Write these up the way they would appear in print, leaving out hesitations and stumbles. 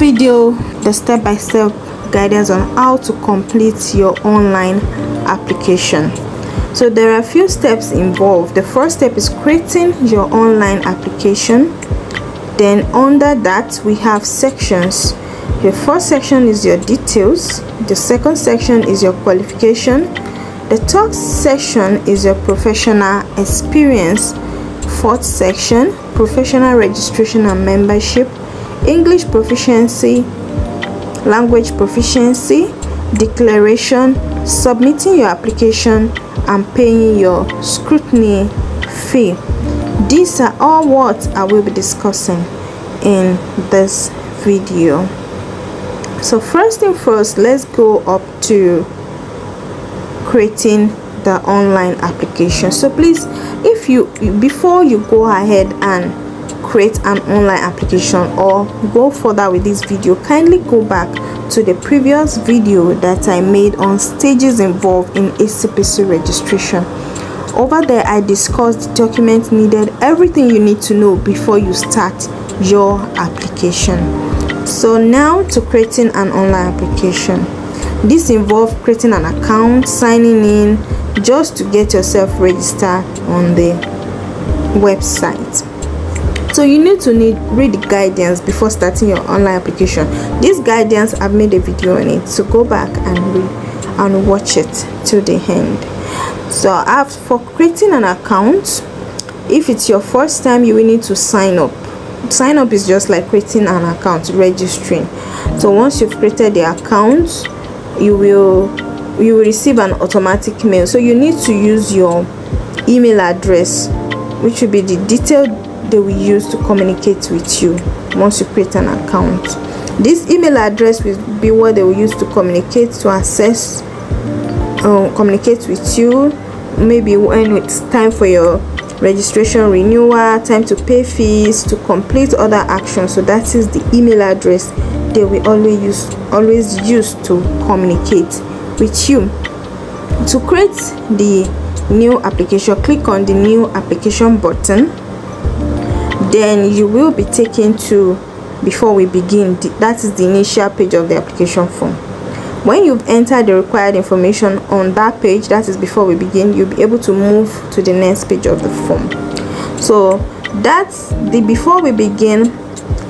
video the step-by-step guidance on how to complete your online application. So there are a few steps involved. The first step is creating your online application. Then under that we have sections. The first section is your details. The second section is your qualification. The third section is your professional experience. Fourth section, professional registration and membership, English proficiency, language proficiency, declaration, submitting your application, and paying your scrutiny fee. These are all what I will be discussing in this video. So first thing first, let's go up to creating the online application. So please, if you before you go ahead and create an online application or go further with this video, kindly go back to the previous video that I made on stages involved in HCPC registration. Over there I discussed the documents needed, everything you need to know before you start your application. So now to creating an online application. This involves creating an account, signing in, just to get yourself registered on the website. So you need to read the guidance before starting your online application. This guidance, I've made a video on it, so go back and read and watch it till the end. So for creating an account, if it's your first time, you will need to sign up. Sign up is just like creating an account, registering. So once you've created the account, you will receive an automatic mail. So you need to use your email address, which will be the detail they will use to communicate with you once you create an account. This email address will be what they will use to communicate, to access, communicate with you, maybe when it's time for your registration renewal, time to pay fees, to complete other actions. So that is the email address they will always use to communicate with you. To create the new application, click on the new application button. Then you will be taken to before we begin. That is the initial page of the application form. When you've entered the required information on that page, that is before we begin, you'll be able to move to the next page of the form. So that's the before we begin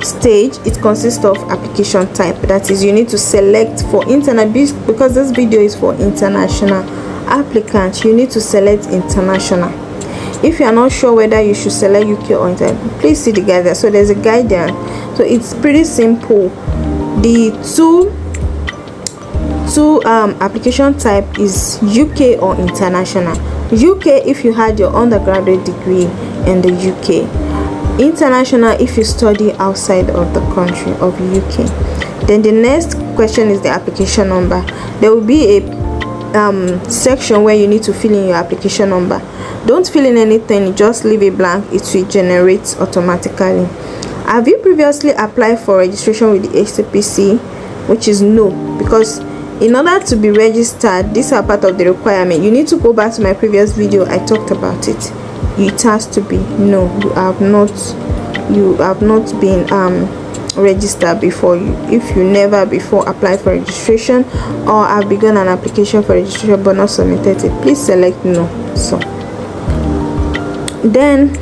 stage. It consists of application type. That is, you need to select for internet, because this video is for international applicants. You need to select international. If you are not sure whether you should select UK or international, please see the guidance. So there's a guidance. So it's pretty simple. The two application type is UK or international. UK if you had your undergraduate degree in the UK. International if you study outside of the country of UK. Then the next question is the application number. There will be a section where you need to fill in your application number. Don't fill in anything, just leave it blank. It will generate automatically. Have you previously applied for registration with the HCPC? Which is no, because in order to be registered, these are part of the requirement. You need to go back to my previous video, I talked about it. It has to be no. You have not been registered before. If you never before applied for registration or have begun an application for registration but not submitted it, please select no. So then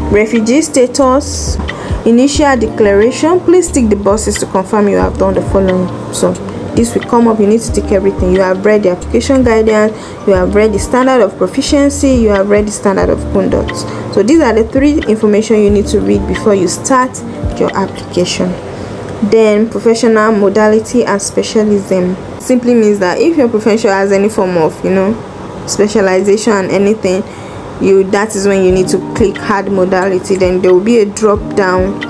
refugee status, initial declaration, please tick the boxes to confirm you have done the following. So this will come up. You need to tick everything. You have read the application guidance, you have read the standard of proficiency, you have read the standard of conduct. So these are the three information you need to read before you start your application. Then professional modality and specialism simply means that if your profession has any form of specialization and anything, that is when you need to click hard modality. Then there will be a drop down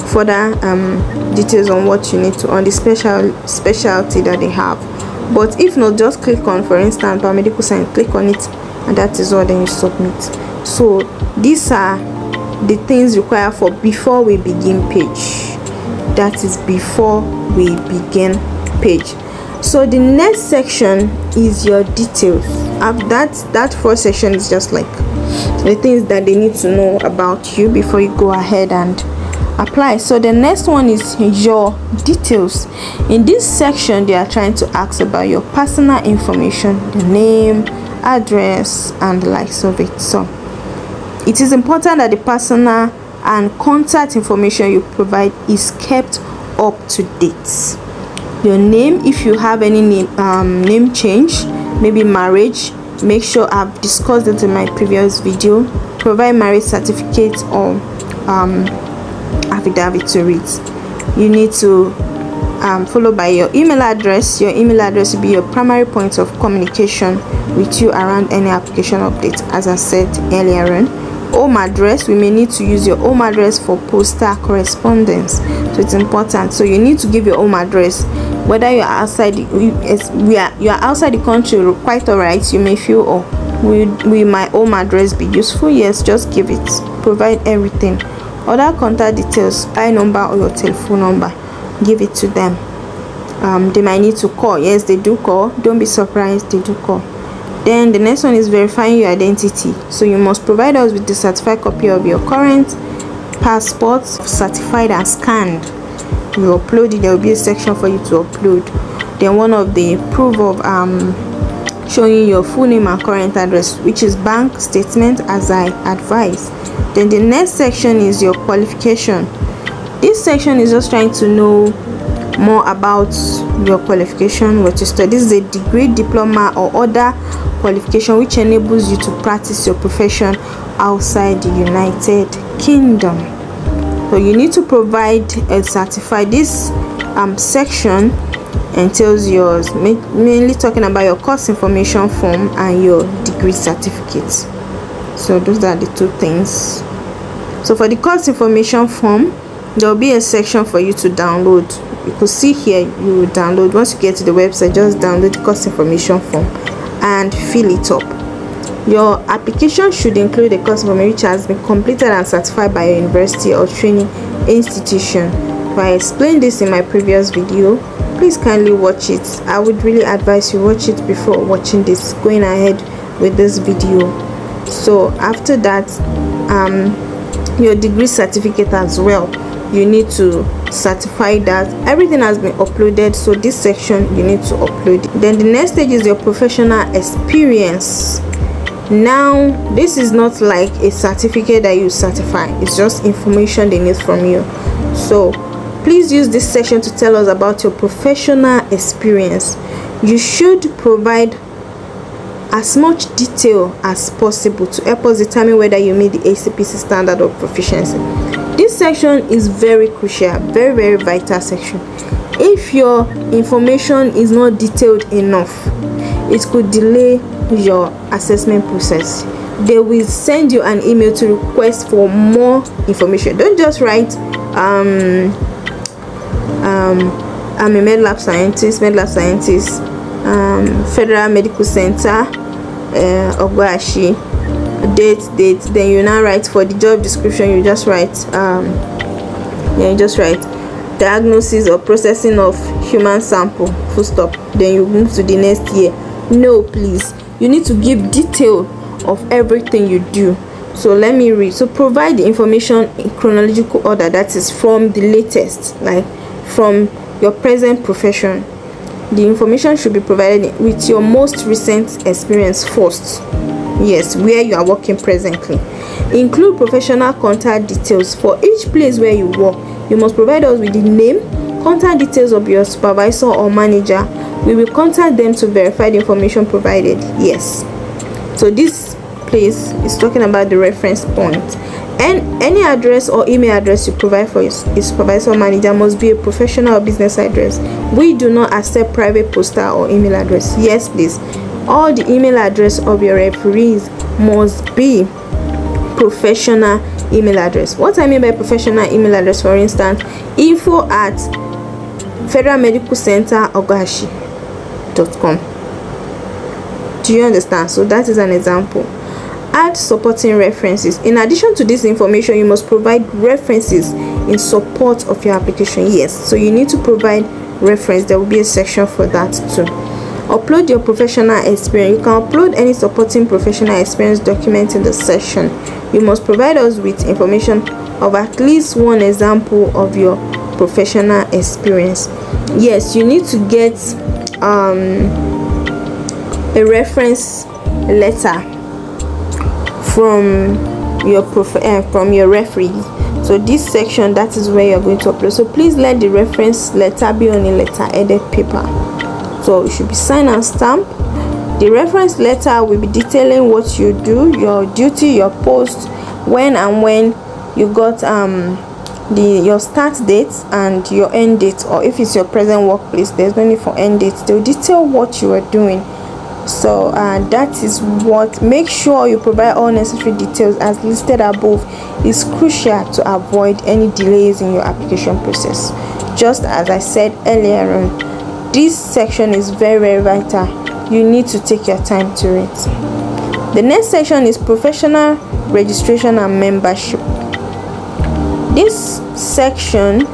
further details on what you need to, on the specialty that they have. But if not, just click on, for instance, Biomedical Scientidt, click on it, and that is all. Then you submit. So these are the things required for before we begin page. That is before we begin page. So the next section is your details. That first section is just like the things that they need to know about you before you go ahead and apply. So the next one is your details. In this section, they are trying to ask about your personal information, the name, address, and the likes of it. So it is important that the personal and contact information you provide is kept up to date. Your name, if you have any name change, maybe marriage, make sure I've discussed it in my previous video. Provide marriage certificate or affidavit to read. You need to follow by your email address. Your email address will be your primary point of communication with you around any application update, as I said earlier on. Home address, we may need to use your home address for postal correspondence, so it's important. So you need to give your home address, whether you are outside you are outside the country, quite all right. You may feel, oh, will my home address be useful? Yes, just give it. Provide everything. Other contact details, I number or your telephone number, give it to them. They might need to call. Yes, they do call. Don't be surprised, they do call. Then the next one is verifying your identity. So you must provide us with the certified copy of your current passport, certified and scanned. You upload it, there will be a section for you to upload. Then one of the proof of showing your full name and current address, which is bank statement, as I advise. Then the next section is your qualification. This section is just trying to know more about your qualification, what you study. This is a degree, diploma, or other qualification which enables you to practice your profession outside the United Kingdom. So you need to provide a certified. This section entails yours, mainly talking about your course information form and your degree certificates. So those are the two things. So for the course information form, there will be a section for you to download. You could see here, you will download. Once you get to the website, just download the course information form and fill it up. Your application should include a course information which has been completed and certified by your university or training institution. I explained this in my previous video. Please kindly watch it. I would really advise you watch it before watching this, going ahead with this video. So after that, your degree certificate as well, you need to certify that everything has been uploaded. So this section you need to upload it. Then the next stage is your professional experience. Now this is not like a certificate that you certify, it's just information they need from you. So please use this section to tell us about your professional experience. You should provide as much detail as possible to help us determine whether you meet the HCPC standard of proficiency. This section is very crucial, very, very vital section. If your information is not detailed enough, it could delay your assessment process. They will send you an email to request for more information. Don't just write I'm a med lab scientist, Federal Medical Center, Ogwashi, date, then you now write for the job description. You just write you just write diagnosis or processing of human sample, full stop. Then you move to the next year. No, please, you need to give detail of everything you do. So let me read. So provide the information in chronological order, that is from the latest, like from your present profession. The information should be provided with your most recent experience first. Yes, where you are working presently. Include professional contact details for each place where you work. You must provide us with the name, contact details of your supervisor or manager. We will contact them to verify the information provided. Yes, so this place is talking about the reference point. And any address or email address you provide for your supervisor or manager must be a professional or business address. We do not accept private postal or email address. Yes, please, all the email address of your referees must be professional email address. What I mean by professional email address, for instance, info@ Federal Medical Center Ogashi.com. Do you understand? So that is an example. Add supporting references. In addition to this information, you must provide references in support of your application. Yes, so you need to provide reference. There will be a section for that too. Upload your professional experience. You can upload any supporting professional experience document in the section. You must provide us with information of at least one example of your professional experience. Yes, you need to get a reference letter from your referee. So this section, that is where you're going to upload. So please let the reference letter be on a letter-headed paper. So it should be signed and stamped. The reference letter will be detailing what you do, your duty, your post, when you got your start date and your end date, or if it's your present workplace, there's no need for end date. They'll detail what you are doing. So that is what. Make sure you provide all necessary details as listed above. It's crucial to avoid any delays in your application process. Just as I said earlier on, this section is very, very vital. You need to take your time to read. The next section is professional registration and membership. This section,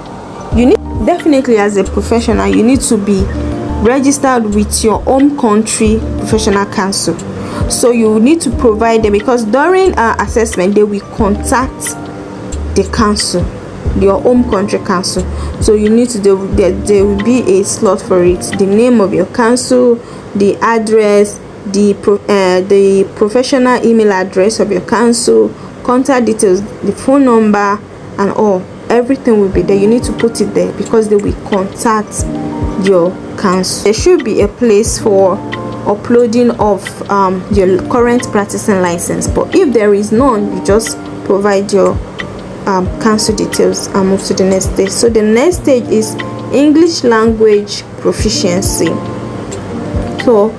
you need, definitely as a professional, you need to be registered with your home country professional council. So you need to provide them, because during assessment they will contact the council, your home country council. So you need to, there will be a slot for it, the name of your council, the address, the professional email address of your council, contact details, the phone number, and all. Everything will be there. You need to put it there because they will contact your council. There should be a place for uploading of your current practicing license, but if there is none, you just provide your council details and move to the next stage. So the next stage is English language proficiency. So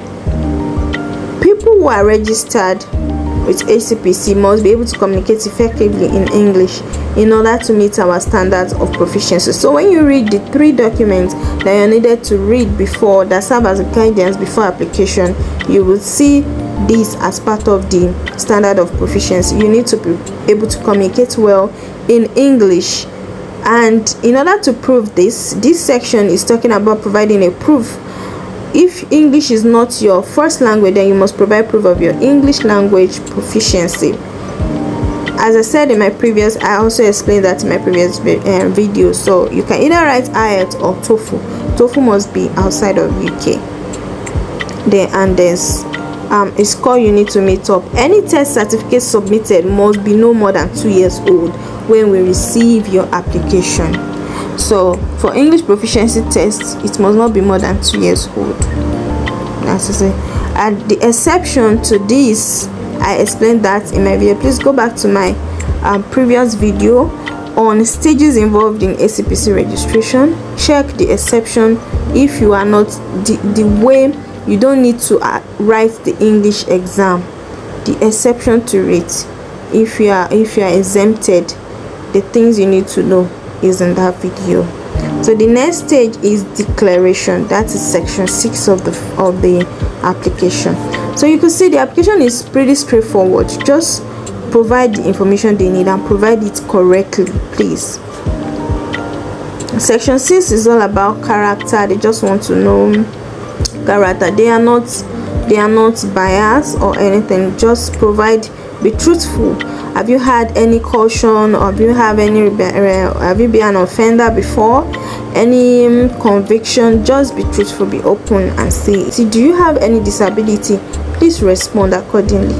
people who are registered with HCPC must be able to communicate effectively in English in order to meet our standards of proficiency. So when you read the 3 documents that you needed to read before, that serve as a guidance before application, you will see this as part of the standard of proficiency. You need to be able to communicate well in English, and in order to prove this section is talking about providing a proof. If English is not your first language, then you must provide proof of your English language proficiency. As I said in my previous, I also explained that in my previous video. So you can either write IELTS or TOEFL. TOEFL must be outside of UK. And there's a score you need to meet up. Any test certificate submitted must be no more than 2 years old when we receive your application. So for English proficiency tests, it must not be more than 2 years old. That's to say, and the exception to this, I explained that in my video. Please go back to my previous video on stages involved in HCPC registration. Check the exception if you are not the way you don't need to write the English exam. The exception to it, if you are exempted, the things you need to know is in that video. So the next stage is declaration. That is section 6 of the application. So you can see the application is pretty straightforward. Just provide the information they need and provide it correctly, please. Section 6 is all about character. They just want to know character. They are not biased or anything. Just provide, be truthful. Have you had any caution, or have you been an offender before? Any conviction? Just be truthful, be open and say. See, do you have any disability? Please respond accordingly.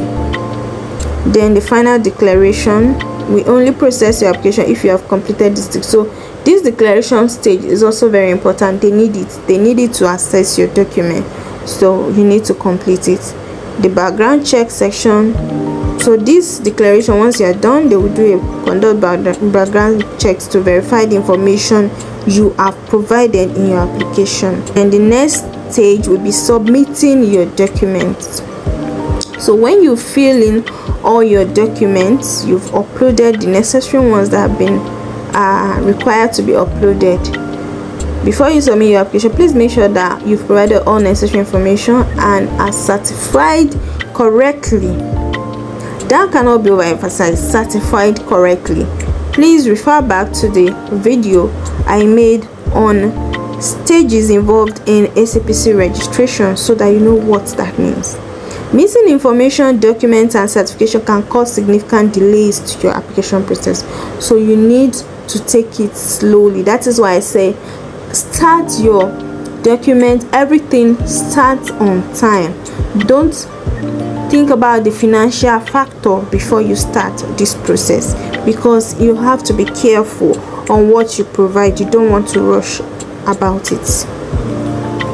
Then the final declaration. We only process your application if you have completed this. So this declaration stage is also very important. They need it to assess your document, so you need to complete it. The background check section. So this declaration, once you are done, they will conduct background checks to verify the information you have provided in your application. And the next stage will be submitting your documents. So when you fill in all your documents, you've uploaded the necessary ones that have been required to be uploaded. Before you submit your application, please make sure that you've provided all necessary information and are certified correctly. That cannot be overemphasized. Certified correctly. Please refer back to the video I made on stages involved in HCPC registration so that you know what that means. Missing information, documents, and certification can cause significant delays to your application process, so you need to take it slowly. That is why I say start your document, everything starts on time. Don't think about the financial factor before you start this process, because you have to be careful on what you provide. You don't want to rush about it.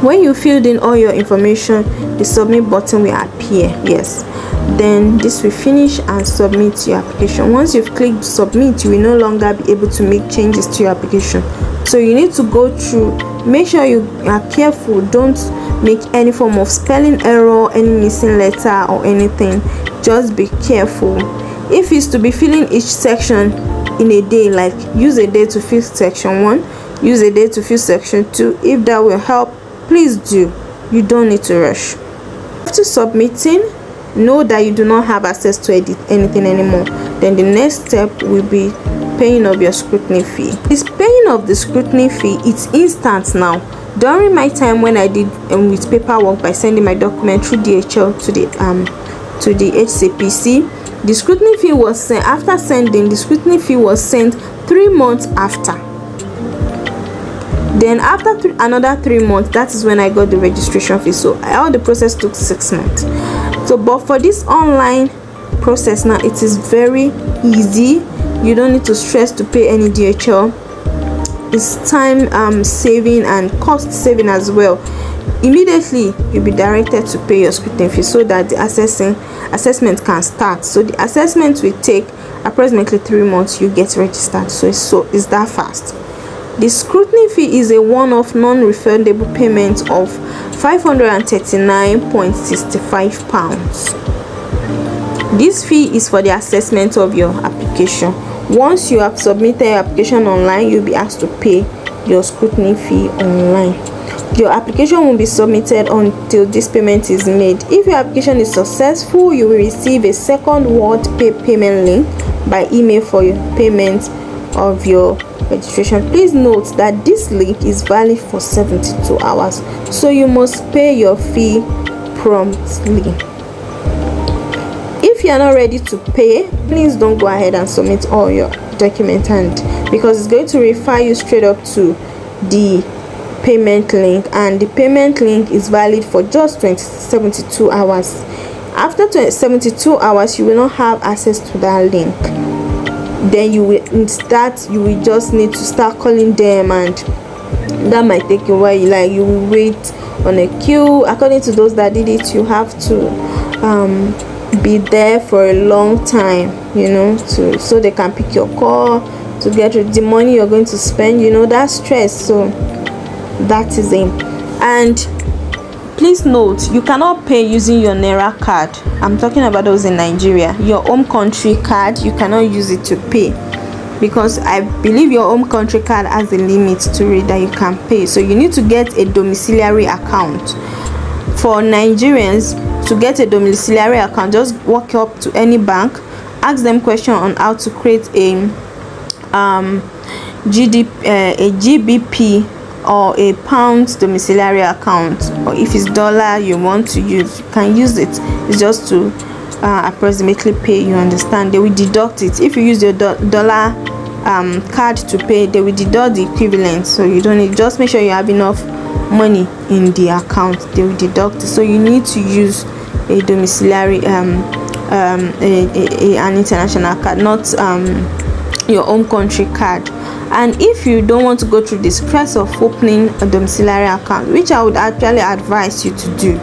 When you filled in all your information, the submit button will appear. Yes, then this will finish and submit your application. Once you've clicked submit, you will no longer be able to make changes to your application, so you need to go through. Make sure you are careful. Don't make any form of spelling error, any missing letter or anything. Just be careful. If it's to be filling each section in a day, like use a day to fill section 1, use a day to fill section 2. If that will help, please do. You don't need to rush. After submitting, know that you do not have access to edit anything anymore. Then the next step will be paying of your scrutiny fee. This paying of the scrutiny fee, it's instant now. During my time when I did with paperwork by sending my document through DHL to the HCPC, the scrutiny fee was sent. After sending, the scrutiny fee was sent 3 months after. Then after another 3 months, that is when I got the registration fee. So all the process took 6 months. So but for this online process now, it is very easy. You don't need to stress to pay any DHL. It's time saving and cost saving as well. Immediately you'll be directed to pay your scrutiny fee so that the assessment can start. So the assessment will take approximately 3 months. You get registered. So it's that fast. The scrutiny fee is a one-off non-refundable payment of £539.65. This fee is for the assessment of your application. Once you have submitted your application online, you'll be asked to pay your scrutiny fee online. Your application will be submitted until this payment is made. If your application is successful, you will receive a second word payment link by email for your payment of your registration. Please note that this link is valid for 72 hours, so you must pay your fee promptly. If you are not ready to pay, please don't go ahead and submit all your documents, because it's going to refer you straight up to the payment link, and the payment link is valid for just 72 hours. After 72 hours, you will not have access to that link. Then you will just need to start calling them, and that might take a while. Like you will wait on a queue. According to those that did it, you have to be there for a long time, you know, so they can pick your call, to get the money you're going to spend, you know, that stress. So that is it. And please note, you cannot pay using your Naira card. I'm talking about those in Nigeria. Your home country card, you cannot use it to pay, because I believe your home country card has a limit to it that you can pay. So you need to get a domiciliary account. For Nigerians, to get a domiciliary account, just walk up to any bank, ask them question on how to create a GBP or a pound domiciliary account, or if it's dollar you want to use, you can use it. It's just to approximately pay, you understand. They will deduct it. If you use your dollar card to pay, they will deduct the equivalent, so you don't need. Just make sure you have enough money in the account, they will deduct it. So you need to use a domiciliary an international card, not your own country card. And if you don't want to go through the stress of opening a domiciliary account, which I would actually advise you to do,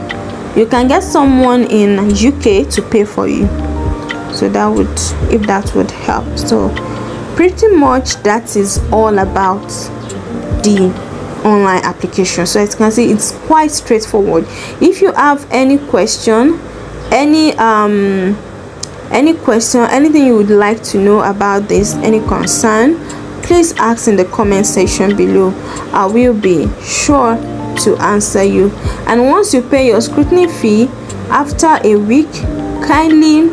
you can get someone in UK to pay for you. So that would, if that would help. So pretty much that is all about the online application. So as you can see, it's quite straightforward. If you have any question, anything you would like to know about this, any concern, please ask in the comment section below. I will be sure to answer you. And once you pay your scrutiny fee, after a week, kindly,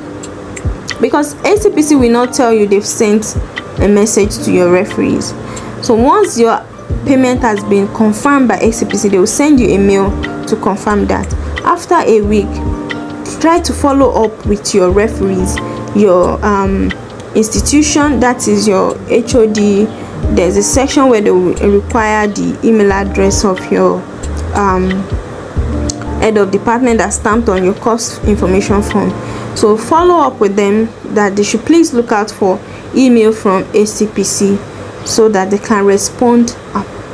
because HCPC will not tell you they've sent a message to your referees. So once your payment has been confirmed by HCPC, they will send you a mail to confirm that. After a week, try to follow up with your referees, your institution, that is your HOD. There's a section where they will require the email address of your head of department that's stamped on your course information form. So follow up with them that they should please look out for email from HCPC so that they can respond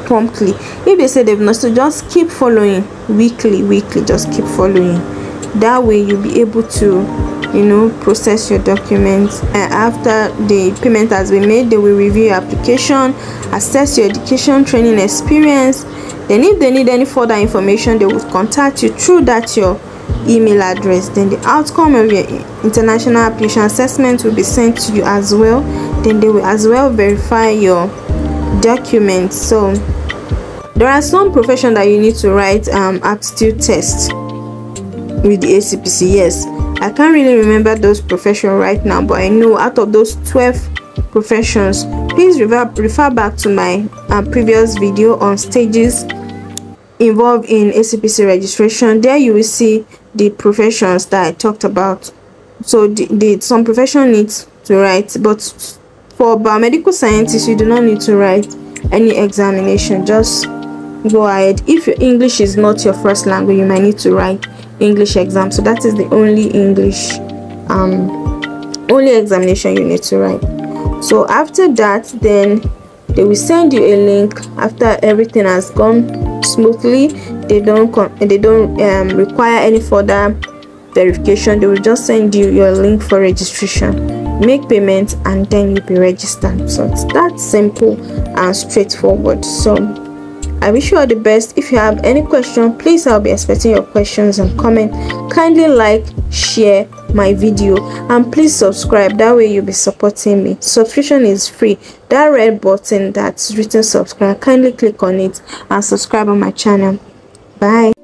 promptly. If they say they've not, so just keep following weekly, just keep following. That way you'll be able to, you know, process your documents, and after the payment has been made, they will review your application, assess your education training experience. Then if they need any further information, they will contact you through that your email address. Then the outcome of your international application assessment will be sent to you as well. Then they will as well verify your documents. So there are some professions that you need to write aptitude tests with the HCPC. Yes, I can't really remember those professions right now, but I know out of those 12 professions, please refer back to my previous video on stages involved in HCPC registration. There you will see the professions that I talked about. So some profession needs to write, but for biomedical scientists you do not need to write any examination. Just go ahead. If your English is not your first language, you might need to write English exam. So that is the only English only examination you need to write. So after that, then they will send you a link. After everything has gone smoothly, they don't require any further verification. They will just send you your link for registration, make payment, and then you'll be registered. So it's that simple and straightforward. So I wish you all the best. If you have any question, please, I'll be expecting your questions and comment. Kindly like, share my video, and please subscribe. That way you'll be supporting me. Subscription is free. That red button that's written subscribe, kindly click on it and subscribe on my channel. Bye.